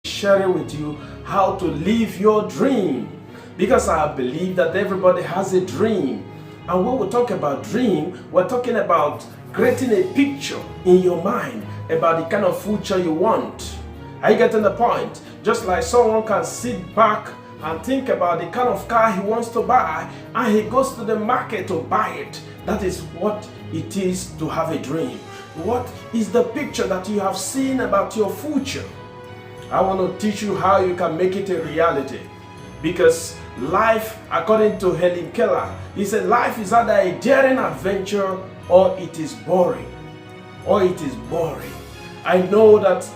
sharing with you how to live your dream, because I believe that everybody has a dream. And when we talk about dream, we're talking about creating a picture in your mind about the kind of future you want. Are you getting the point? Just like someone can sit back and think about the kind of car he wants to buy, and he goes to the market to buy it. That is what it is to have a dream. What is the picture that you have seen about your future? I want to teach you how you can make it a reality. Because life, according to Helen Keller, he said life is either a daring adventure or it is boring. Or it is boring. I know that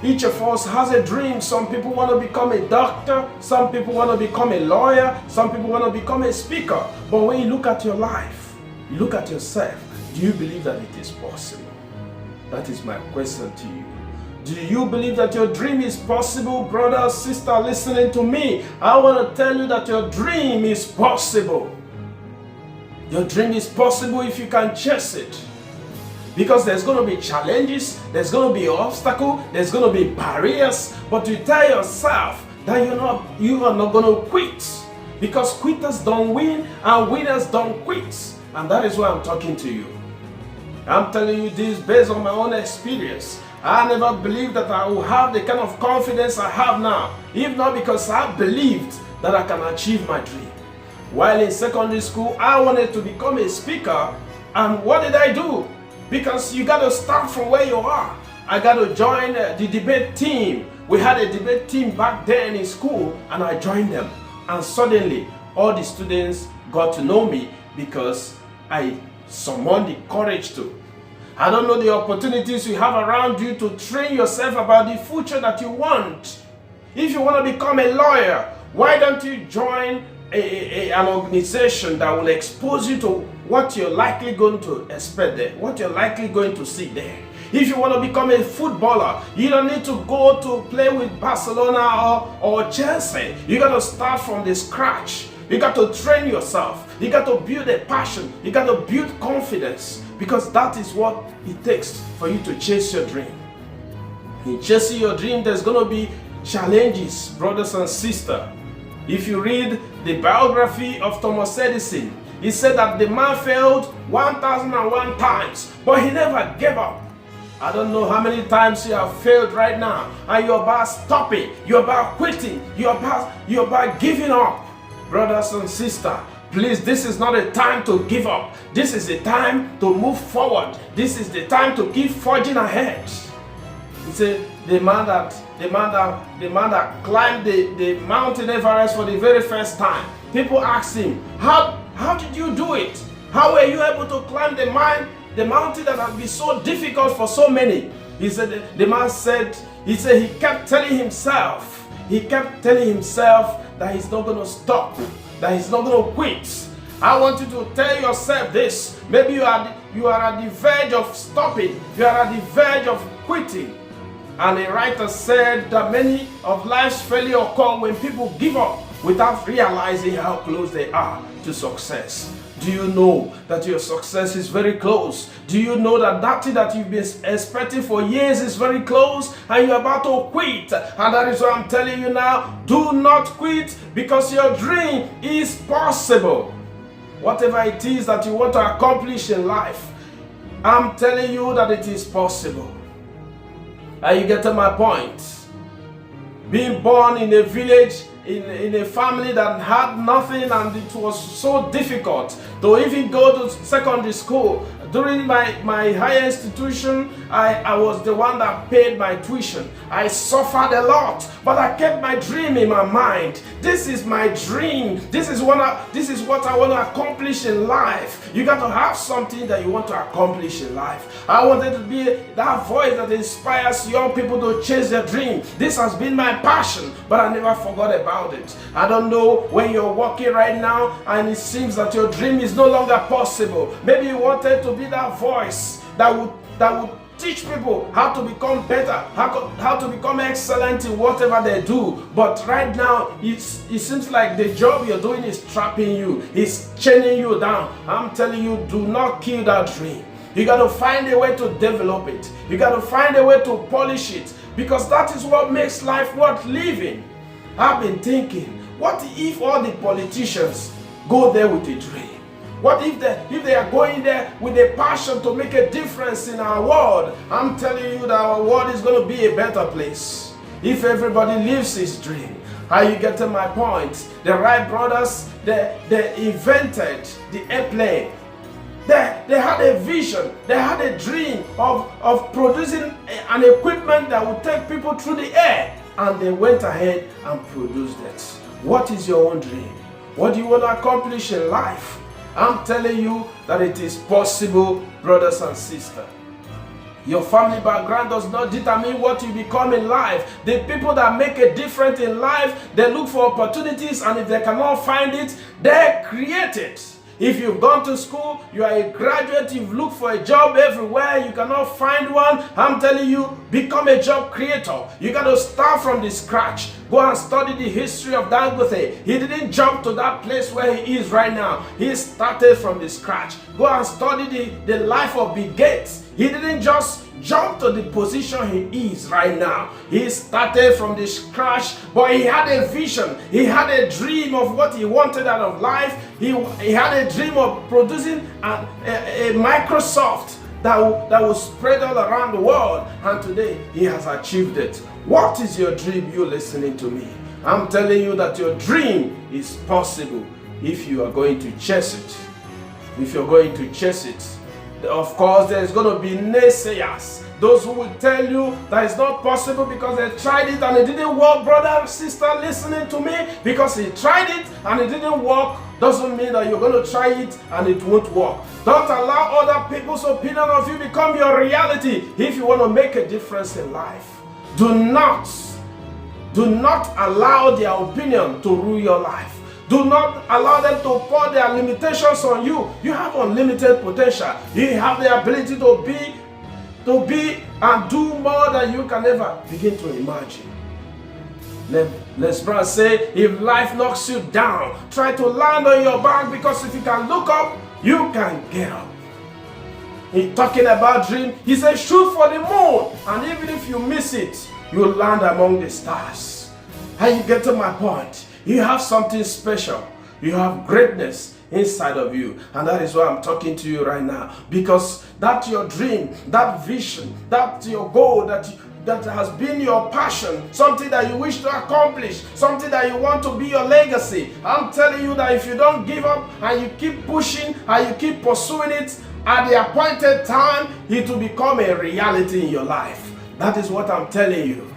each of us has a dream. Some people want to become a doctor. Some people want to become a lawyer. Some people want to become a speaker. But when you look at your life, you look at yourself, do you believe that it is possible? That is my question to you. Do you believe that your dream is possible, brother, sister, listening to me? I want to tell you that your dream is possible. Your dream is possible if you can chase it. Because there's going to be challenges, there's going to be obstacles, there's going to be barriers. But you tell yourself that you are not going to quit. Because quitters don't win and winners don't quit. And that is why I'm talking to you. I'm telling you this based on my own experience. I never believed that I would have the kind of confidence I have now, if not because I believed that I can achieve my dream. While in secondary school, I wanted to become a speaker, and what did I do? Because you got to start from where you are. I got to join the debate team. We had a debate team back then in school, and I joined them. And suddenly, all the students got to know me because I summoned the courage to. I don't know the opportunities you have around you to train yourself about the future that you want. If you want to become a lawyer, why don't you join an organization that will expose you to what you're likely going to expect there, what you're likely going to see there. If you want to become a footballer, you don't need to go to play with Barcelona or Chelsea. You got to start from the scratch. You got to train yourself. You got to build a passion. You got to build confidence, because that is what it takes for you to chase your dream. In chasing your dream, there's going to be challenges, brothers and sisters. If you read the biography of Thomas Edison, he said that the man failed 1001 times, but he never gave up. I don't know how many times you have failed right now, and you're about stopping, you're about quitting, you're about giving up. Brothers and sisters, please, this is not a time to give up. This is a time to move forward. This is the time to keep forging ahead. He said the man that climbed the Mountain Everest for the very first time. People asked him, how did you do it? How were you able to climb the mountain that had been so difficult for so many? He said, the man said, he kept telling himself that he's not going to stop, that he's not going to quit. I want you to tell yourself this. Maybe you are at the verge of stopping. You are at the verge of quitting. And a writer said that many of life's failures come when people give up without realizing how close they are to success. Do you know that your success is very close? Do you know that thing that you've been expecting for years is very close and you're about to quit? And that is what I'm telling you now. Do not quit, because your dream is possible. Whatever it is that you want to accomplish in life, I'm telling you that it is possible. Are you getting my point? Being born in a village, in a family that had nothing, and it was so difficult to even go to secondary school. During my higher institution, I was the one that paid my tuition. I suffered a lot, but I kept my dream in my mind. This is my dream. This is what I want to accomplish in life. You got to have something that you want to accomplish in life. I wanted to be that voice that inspires young people to chase their dream. This has been my passion, but I never forgot about it. I don't know when you're walking right now and it seems that your dream is no longer possible. Maybe you wanted to be that voice that would teach people how to become better, how to become excellent in whatever they do. But right now, it seems like the job you're doing is trapping you, it's chaining you down. I'm telling you, do not kill that dream. You got to find a way to develop it. You got to find a way to polish it. because that is what makes life worth living. I've been thinking, what if all the politicians go there with a dream? What if they are going there with a passion to make a difference in our world? I'm telling you that our world is going to be a better place if everybody lives his dream. Are you getting my point? The Wright brothers, they invented the airplane. They had a vision, they had a dream of producing an equipment that would take people through the air, and they went ahead and produced it. What is your own dream? What do you want to accomplish in life? I'm telling you that it is possible, brothers and sisters. Your family background does not determine what you become in life. The people that make a difference in life, they look for opportunities, and if they cannot find it, they create it. If you've gone to school, you are a graduate, you've looked for a job everywhere, you cannot find one, I'm telling you, become a job creator. You got to start from the scratch. Go and study the history of Dangote. He didn't jump to that place where he is right now. He started from the scratch. Go and study the life of Bill Gates. He didn't just jump to the position he is right now. He started from the scratch, but he had a vision. He had a dream of what he wanted out of life. He had a dream of producing a Microsoft that will spread all around the world, and today he has achieved it. What is your dream? You listening to me? I'm telling you that your dream is possible if you are going to chase it. If you're going to chase it. Of course, there's going to be naysayers. Those who will tell you that it's not possible because they tried it and it didn't work. Brother, sister, listening to me, because he tried it and it didn't work doesn't mean that you're going to try it and it won't work. Don't allow other people's opinion of you become your reality if you want to make a difference in life. Do not allow their opinion to rule your life. Do not allow them to pour their limitations on you. You have unlimited potential. You have the ability to be and do more than you can ever begin to imagine. Let's say, if life knocks you down, try to land on your back, because if you can look up, you can get up. He's talking about dream. He says, shoot for the moon, and even if you miss it, you'll land among the stars. And you get to my point. You have something special. You have greatness inside of you. And that is why I'm talking to you right now. Because that's your dream, that vision, that's your goal, that has been your passion, something that you wish to accomplish, something that you want to be your legacy. I'm telling you that if you don't give up and you keep pushing and you keep pursuing it, at the appointed time, it will become a reality in your life. That is what I'm telling you.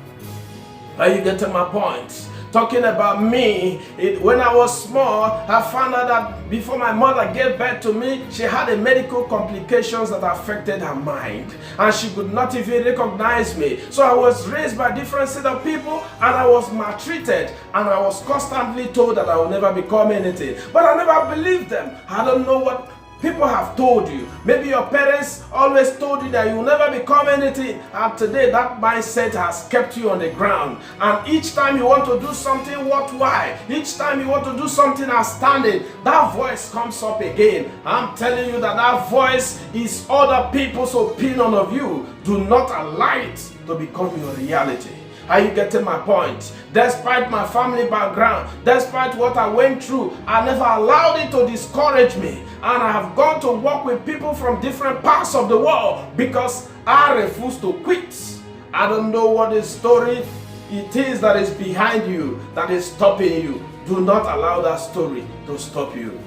Are you getting my point? Talking about me, when I was small, I found out that before my mother gave birth to me, she had a medical complications that affected her mind, and she could not even recognize me. So I was raised by different set of people, and I was maltreated, and I was constantly told that I will never become anything. But I never believed them. I don't know what people have told you. Maybe your parents always told you that you will never become anything, and today that mindset has kept you on the ground. And each time you want to do something worthwhile, each time you want to do something outstanding, that voice comes up again. I'm telling you that voice is other people's opinion of you. Do not allow it to become your reality. Are you getting my point? Despite my family background, despite what I went through, I never allowed it to discourage me. And I have gone to work with people from different parts of the world because I refuse to quit. I don't know what the story it is that is behind you, that is stopping you. Do not allow that story to stop you.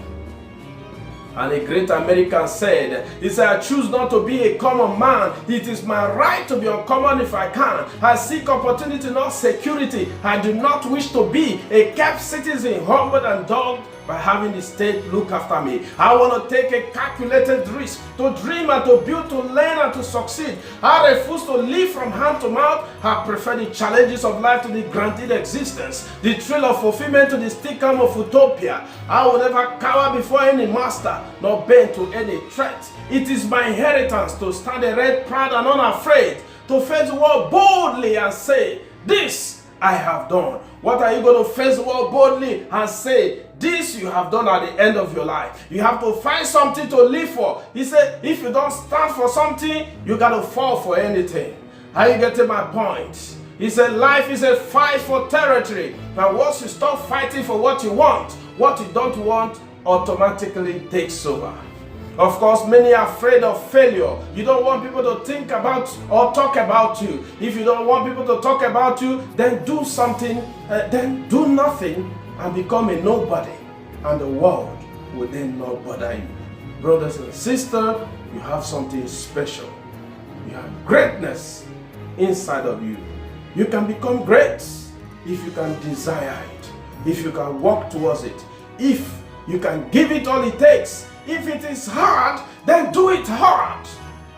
And a great American said, he said, I choose not to be a common man. It is my right to be uncommon if I can. I seek opportunity, not security. I do not wish to be a kept citizen, humbled and dogged by having the state look after me. I want to take a calculated risk, to dream and to build, to learn and to succeed. I refuse to live from hand to mouth. I prefer the challenges of life to the granted existence, the thrill of fulfillment to the stick-arm of utopia. I will never cower before any master, nor bend to any threat. It is my inheritance to stand erect, proud and unafraid, to face the world boldly and say, this I have done. What are you going to face the world boldly and say? This you have done at the end of your life. You have to find something to live for. He said, if you don't stand for something, you got to fall for anything. Are you getting my point? He said life is a fight for territory. Now once you stop fighting for what you want, what you don't want automatically takes over. Of course, many are afraid of failure. You don't want people to think about or talk about you. If you don't want people to talk about you, then do something, then do nothing and become a nobody. And the world will then not bother you. Brothers and sisters, you have something special. You have greatness inside of you. You can become great if you can desire it, if you can work towards it, if you can give it all it takes. If it is hard, then do it hard.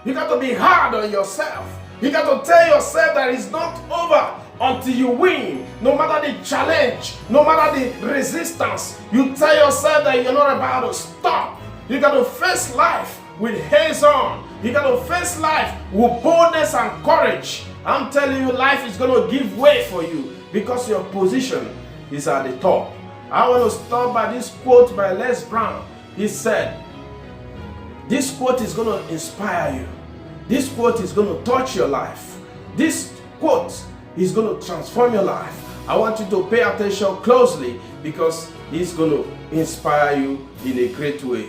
You got to be hard on yourself. You got to tell yourself that it's not over until you win. No matter the challenge, no matter the resistance, you tell yourself that you're not about to stop. You got to face life with hands on. You got to face life with boldness and courage. I'm telling you, life is going to give way for you because your position is at the top. I want to start by this quote by Les Brown. He said, this quote is going to inspire you. This quote is going to touch your life. This quote is going to transform your life. I want you to pay attention closely because it's going to inspire you in a great way.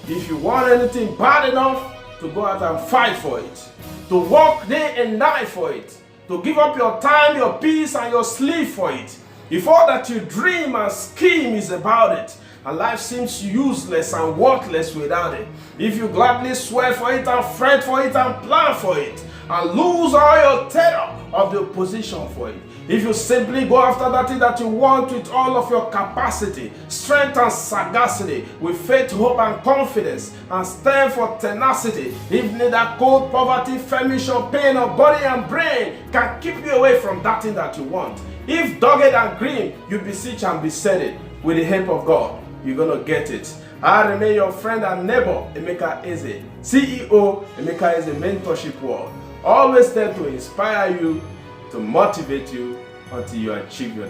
If you want anything bad enough, to go out and fight for it, to work day and night for it, to give up your time, your peace, and your sleep for it. If all that you dream and scheme is about it, and life seems useless and worthless without it, if you gladly swear for it and fret for it and plan for it, and lose all your terror of the opposition for it, if you simply go after that thing that you want with all of your capacity, strength and sagacity, with faith, hope and confidence, and stand for tenacity, if neither cold, poverty, famish, pain, or body and brain can keep you away from that thing that you want, if dogged and green, you beseech and beset it, with the help of God, you're going to get it. I remain your friend and neighbor, Emeka Eze, CEO, Emeka Eze Mentorship World. Always there to inspire you, to motivate you until you achieve your